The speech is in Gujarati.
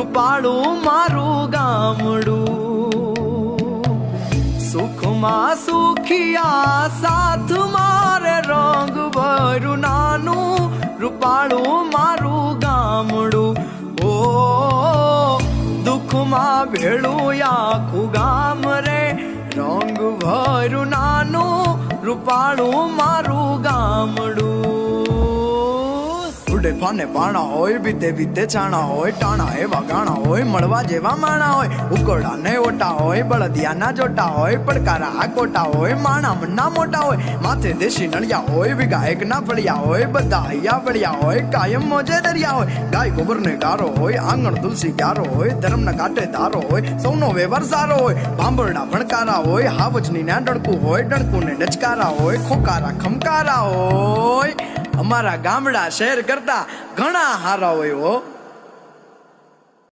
રૂપાળું મારું ગામડું સુખમાં સુખિયા સાથ મારે રંગ ભર્યું નાનું રૂપાળું મારું ગામડું ઓ દુઃખમાં ભેળું આખું ગામ રે રંગ ભર્યું નાનું રૂપાળું મારું ગામડું ઉડે ફાને પાણા હોય બીતે બીતે છાણા હોય ટાણા એવા ગાણા હોય મળવા જેવા માણા હોય ઉકોડા ને ઓટા હોય બળદિયાના જોટા હોય પડકારા આ કોટા હોય માણા મન્ના મોટા હોય માથે દેશી નળિયા હોય વિગાયક ના ફળિયા હોય બધા હૈયા વળિયા હોય કાયમ મોજે દરિયા હોય ગાય ગોબર ને ગારો હોય આંગણ તુલસી ક્યારો હોય ધર્મ ના કાંઠે ધારો હોય સૌનો વ્યવહાર સારો હોય ભાંભરડા ભણકારા હોય હાવજની ના ડણકું હોય ડણકું ને ડચકારા હોય ખોકારા ખમકારા હોય અમારા ગામડા શહેર કરતા ઘણા હારા હોય હો।